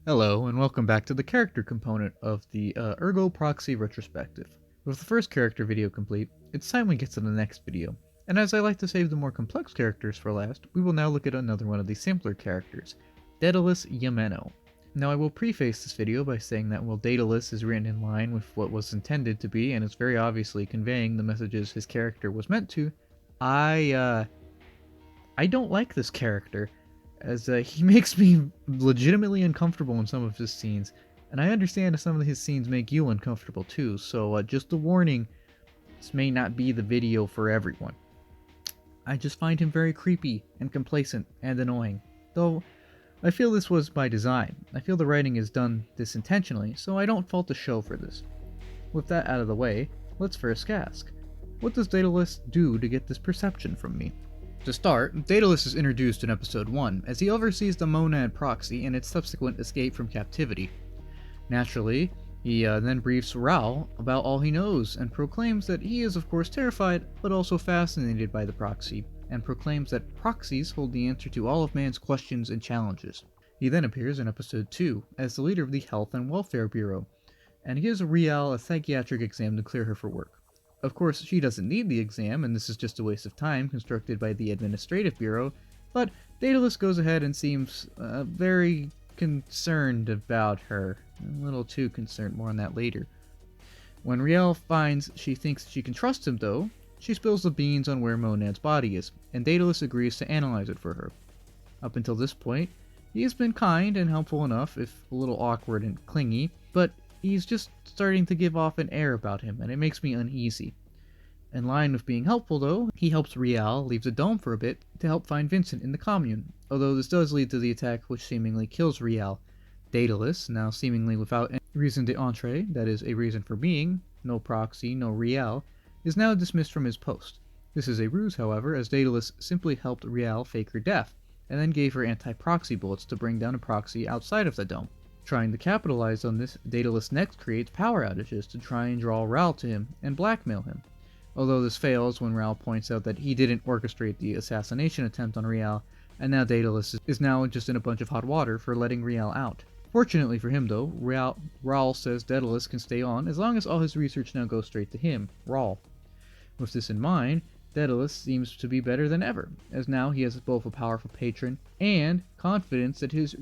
Hello, and welcome back to the character component of the Ergo Proxy Retrospective. With the first character video complete, it's time we get to the next video. And as I like to save the more complex characters for last, we will now look at another one of the simpler characters, Daedalus Yumeno. Now I will preface this video by saying that while Daedalus is written in line with what was intended to be, and is very obviously conveying the messages his character was meant to, I don't like this character, as he makes me legitimately uncomfortable in some of his scenes, and I understand if some of his scenes make you uncomfortable too, so just a warning, this may not be the video for everyone. I just find him very creepy and complacent and annoying, though I feel this was by design. I feel the writing is done this intentionally, so I don't fault the show for this. With that out of the way, let's first ask, what does Daedalus do to get this perception from me? To start, Daedalus is introduced in episode 1, as he oversees the Monad proxy and its subsequent escape from captivity. Naturally, he then briefs Raul about all he knows, and proclaims that he is of course terrified, but also fascinated by the proxy, and proclaims that proxies hold the answer to all of man's questions and challenges. He then appears in episode 2, as the leader of the Health and Welfare Bureau, and gives Raul a psychiatric exam to clear her for work. Of course, she doesn't need the exam, and this is just a waste of time constructed by the Administrative Bureau, but Daedalus goes ahead and seems very concerned about her. A little too concerned, more on that later. When Raul finds she thinks she can trust him, though, she spills the beans on where Monad's body is, and Daedalus agrees to analyze it for her. Up until this point, he has been kind and helpful enough, if a little awkward and clingy, but he's just starting to give off an air about him, and it makes me uneasy. In line with being helpful, though, he helps Raul leave the dome for a bit to help find Vincent in the commune, although this does lead to the attack which seemingly kills Raul. Daedalus, now seemingly without any raison d'entrée, that is, a reason for being, no proxy, no Raul, is now dismissed from his post. This is a ruse, however, as Daedalus simply helped Raul fake her death, and then gave her anti-proxy bullets to bring down a proxy outside of the dome. Trying to capitalize on this, Daedalus next creates power outages to try and draw Raul to him and blackmail him. Although this fails when Raul points out that he didn't orchestrate the assassination attempt on Raul, and now Daedalus is now just in a bunch of hot water for letting Raul out. Fortunately for him though, Raul says Daedalus can stay on as long as all his research now goes straight to him, Raul. With this in mind, Daedalus seems to be better than ever, as now he has both a powerful patron and confidence that his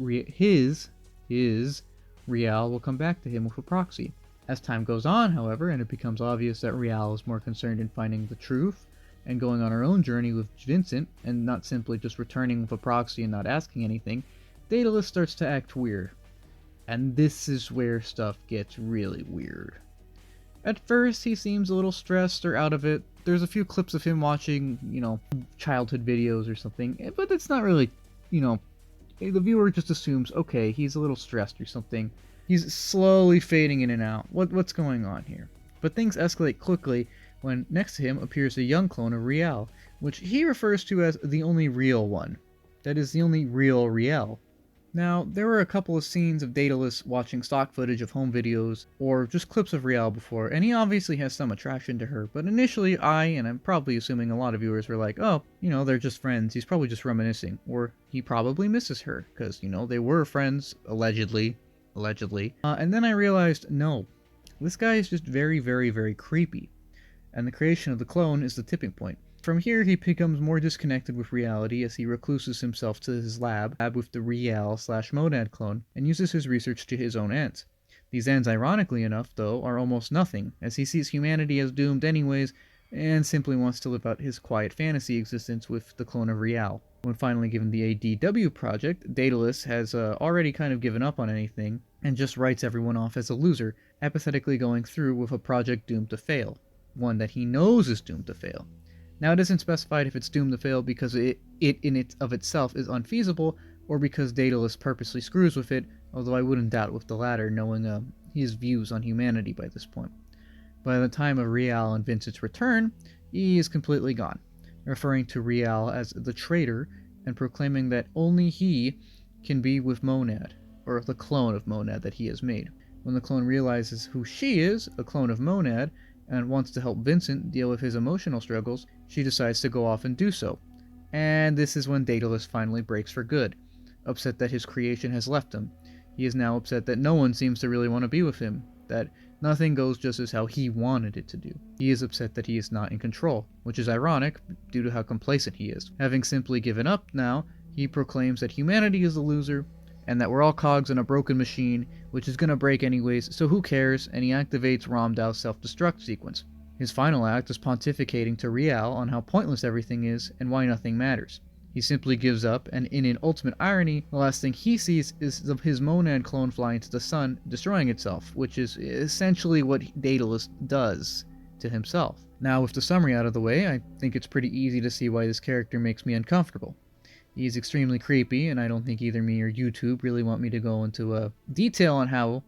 Raul will come back to him with a proxy. As time goes on, however, and it becomes obvious that Raul is more concerned in finding the truth and going on her own journey with Vincent, and not simply just returning with a proxy and not asking anything, Daedalus starts to act weird. And this is where stuff gets really weird. At first, he seems a little stressed or out of it. There's a few clips of him watching, childhood videos or something, but it's not really, the viewer just assumes, okay, he's a little stressed or something. He's slowly fading in and out. What's going on here? But things escalate quickly when next to him appears a young clone of Raul, which he refers to as the only real one. That is the only real Raul. Now, there were a couple of scenes of Daedalus watching stock footage of home videos, or just clips of Raul before, and he obviously has some attraction to her, but initially and I'm probably assuming a lot of viewers were like, oh, they're just friends, he's probably just reminiscing, or he probably misses her, because, they were friends, allegedly, and then I realized, no, this guy is just very, very, very creepy, and the creation of the clone is the tipping point. From here, he becomes more disconnected with reality as he recluses himself to his lab with the Raul/Monad clone, and uses his research to his own ends. These ends, ironically enough, though, are almost nothing, as he sees humanity as doomed anyways, and simply wants to live out his quiet fantasy existence with the clone of Raul. When finally given the ADW project, Daedalus has already kind of given up on anything, and just writes everyone off as a loser, apathetically going through with a project doomed to fail. One that he knows is doomed to fail. Now it isn't specified if it's doomed to fail because it in it of itself is unfeasible, or because Daedalus purposely screws with it, although I wouldn't doubt with the latter, knowing his views on humanity by this point. By the time of Raul and Vincent's return, he is completely gone, referring to Raul as the traitor, and proclaiming that only he can be with Monad, or the clone of Monad that he has made. When the clone realizes who she is, a clone of Monad, and wants to help Vincent deal with his emotional struggles, she decides to go off and do so. And this is when Daedalus finally breaks for good, upset that his creation has left him. He is now upset that no one seems to really want to be with him, that nothing goes just as how he wanted it to do. He is upset that he is not in control, which is ironic due to how complacent he is. Having simply given up now, he proclaims that humanity is the loser, and that we're all cogs in a broken machine, which is gonna break anyways, so who cares, and he activates Ramdau's self-destruct sequence. His final act is pontificating to Raul on how pointless everything is, and why nothing matters. He simply gives up, and in an ultimate irony, the last thing he sees is his monad clone fly into the sun, destroying itself, which is essentially what Daedalus does to himself. Now, with the summary out of the way, I think it's pretty easy to see why this character makes me uncomfortable. He's extremely creepy, and I don't think either me or YouTube really want me to go into detail on how,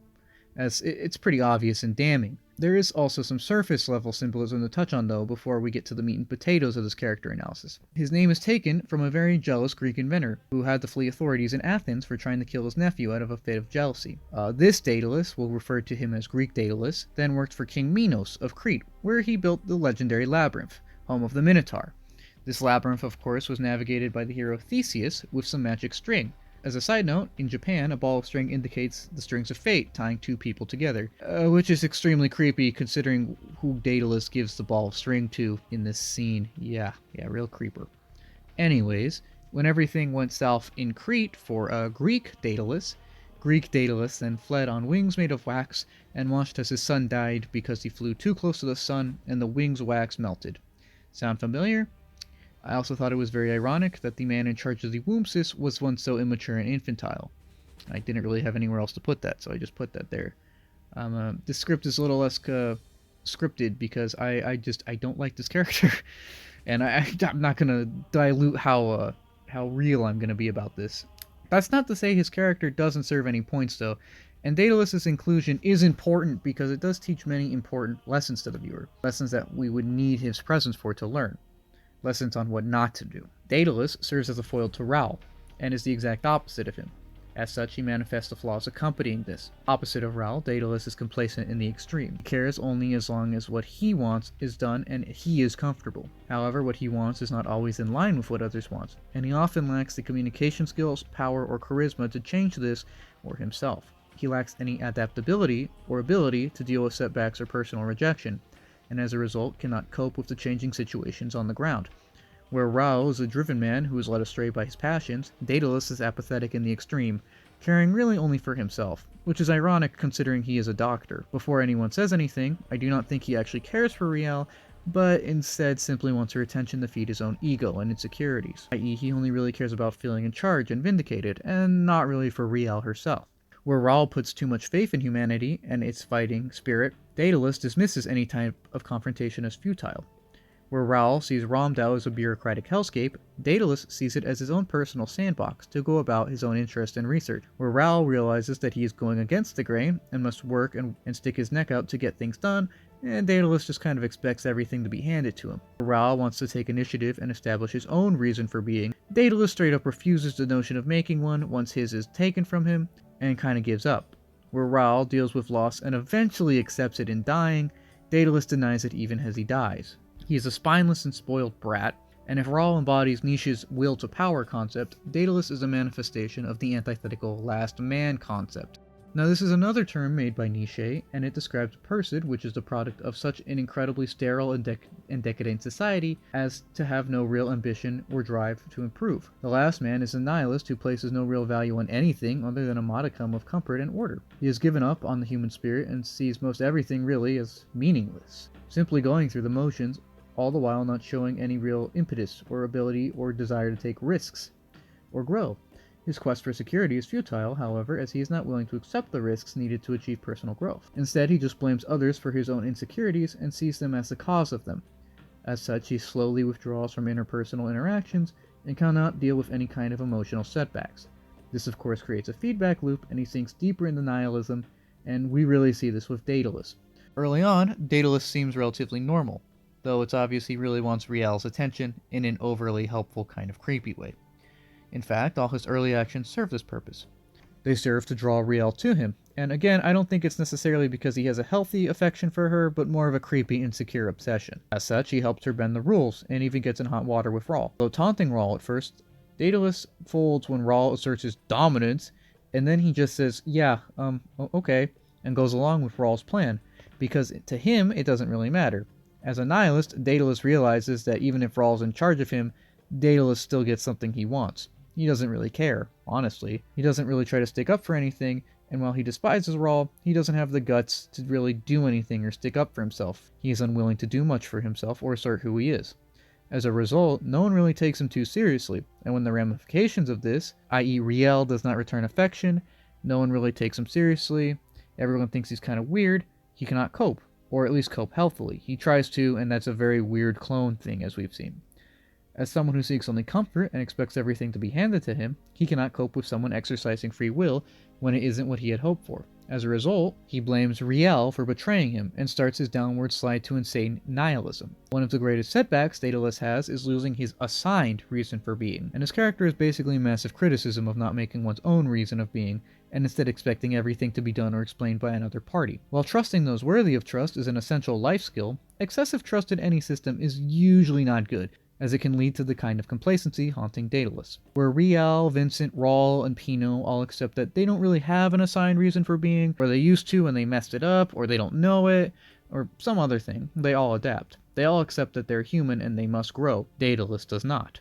as it's pretty obvious and damning. There is also some surface level symbolism to touch on though before we get to the meat and potatoes of this character analysis. His name is taken from a very jealous Greek inventor who had to flee authorities in Athens for trying to kill his nephew out of a fit of jealousy. This Daedalus, we'll refer to him as Greek Daedalus, then worked for King Minos of Crete, where he built the legendary labyrinth, home of the Minotaur. This labyrinth, of course, was navigated by the hero Theseus with some magic string. As a side note, in Japan, a ball of string indicates the strings of fate tying two people together, which is extremely creepy considering who Daedalus gives the ball of string to in this scene. Yeah, real creeper. Anyways, when everything went south in Crete for Greek Daedalus then fled on wings made of wax and watched as his son died because he flew too close to the sun and the wings' wax melted. Sound familiar? I also thought it was very ironic that the man in charge of the Wombsis was once so immature and infantile. I didn't really have anywhere else to put that, so I just put that there. This script is a little less scripted because I don't like this character, and I'm not gonna dilute how real I'm gonna be about this. That's not to say his character doesn't serve any points though, and Daedalus' inclusion is important because it does teach many important lessons to the viewer, lessons that we would need his presence for to learn. Lessons on what not to do. Daedalus serves as a foil to Raul, and is the exact opposite of him. As such, he manifests the flaws accompanying this. Opposite of Raul, Daedalus is complacent in the extreme. He cares only as long as what he wants is done and he is comfortable. However, what he wants is not always in line with what others want, and he often lacks the communication skills, power, or charisma to change this or himself. He lacks any adaptability or ability to deal with setbacks or personal rejection, and as a result cannot cope with the changing situations on the ground. Where Raul is a driven man who is led astray by his passions, Daedalus is apathetic in the extreme, caring really only for himself, which is ironic considering he is a doctor. Before anyone says anything, I do not think he actually cares for Raul, but instead simply wants her attention to feed his own ego and insecurities, i.e. he only really cares about feeling in charge and vindicated, and not really for Raul herself. Where Raul puts too much faith in humanity and its fighting spirit, Daedalus dismisses any type of confrontation as futile. Where Raul sees Ramdau as a bureaucratic hellscape, Daedalus sees it as his own personal sandbox to go about his own interest and research. Where Raul realizes that he is going against the grain and must work and stick his neck out to get things done, and Daedalus just kind of expects everything to be handed to him. Where Raul wants to take initiative and establish his own reason for being, Daedalus straight up refuses the notion of making one once his is taken from him, and kind of gives up. Where Raul deals with loss and eventually accepts it in dying, Daedalus denies it even as he dies. He is a spineless and spoiled brat, and if Raul embodies Nietzsche's will to power concept, Daedalus is a manifestation of the antithetical last man concept. Now this is another term made by Nietzsche, and it describes a person which is the product of such an incredibly sterile and decadent society as to have no real ambition or drive to improve. The last man is a nihilist who places no real value on anything other than a modicum of comfort and order. He has given up on the human spirit and sees most everything really as meaningless, simply going through the motions, all the while not showing any real impetus or ability or desire to take risks or grow. His quest for security is futile, however, as he is not willing to accept the risks needed to achieve personal growth. Instead, he just blames others for his own insecurities and sees them as the cause of them. As such, he slowly withdraws from interpersonal interactions and cannot deal with any kind of emotional setbacks. This of course creates a feedback loop, and he sinks deeper into nihilism, and we really see this with Daedalus. Early on, Daedalus seems relatively normal, though it's obvious he really wants Raul's attention in an overly helpful kind of creepy way. In fact, all his early actions serve this purpose. They serve to draw Raul to him, and again, I don't think it's necessarily because he has a healthy affection for her, but more of a creepy, insecure obsession. As such, he helps her bend the rules, and even gets in hot water with Raul. Though taunting Raul at first, Daedalus folds when Raul asserts his dominance And then he just says, yeah, okay, and goes along with Raul's plan, because to him it doesn't really matter. As a nihilist, Daedalus realizes that even if Raul's in charge of him, Daedalus still gets something he wants. He doesn't really care, honestly. He doesn't really try to stick up for anything, and while he despises Raul, he doesn't have the guts to really do anything or stick up for himself. He is unwilling to do much for himself or assert who he is. As a result, no one really takes him too seriously, and when the ramifications of this, i.e. Riel does not return affection, no one really takes him seriously, everyone thinks he's kind of weird, he cannot cope, or at least cope healthily. He tries to, and that's a very weird clone thing, as we've seen. As someone who seeks only comfort and expects everything to be handed to him, he cannot cope with someone exercising free will when it isn't what he had hoped for. As a result, he blames Riel for betraying him and starts his downward slide to insane nihilism. One of the greatest setbacks Daedalus has is losing his assigned reason for being, and his character is basically a massive criticism of not making one's own reason of being, and instead expecting everything to be done or explained by another party. While trusting those worthy of trust is an essential life skill, excessive trust in any system is usually not good, as it can lead to the kind of complacency haunting Daedalus, where Riel, Vincent, Raul, and Pino all accept that they don't really have an assigned reason for being, or they used to and they messed it up, or they don't know it, or some other thing. They all adapt. They all accept that they're human and they must grow. Daedalus does not.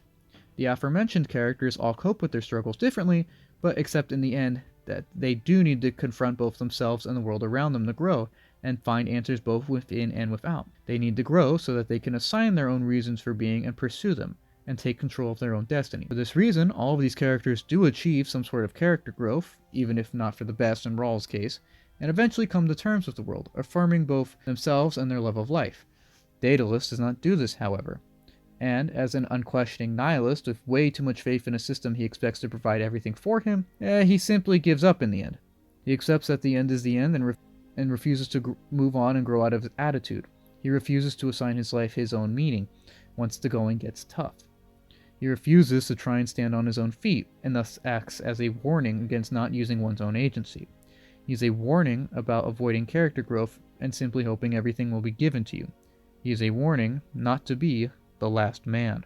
The aforementioned characters all cope with their struggles differently, but accept in the end that they do need to confront both themselves and the world around them to grow, and find answers both within and without. They need to grow so that they can assign their own reasons for being and pursue them, and take control of their own destiny. For this reason, all of these characters do achieve some sort of character growth, even if not for the best in Raul's case, and eventually come to terms with the world, affirming both themselves and their love of life. Daedalus does not do this, however, and as an unquestioning nihilist with way too much faith in a system he expects to provide everything for him, he simply gives up in the end. He accepts that the end is the end and refuses to move on and grow out of his attitude. He refuses to assign his life his own meaning once the going gets tough. He refuses to try and stand on his own feet, and thus acts as a warning against not using one's own agency. He is a warning about avoiding character growth and simply hoping everything will be given to you. He is a warning not to be the last man.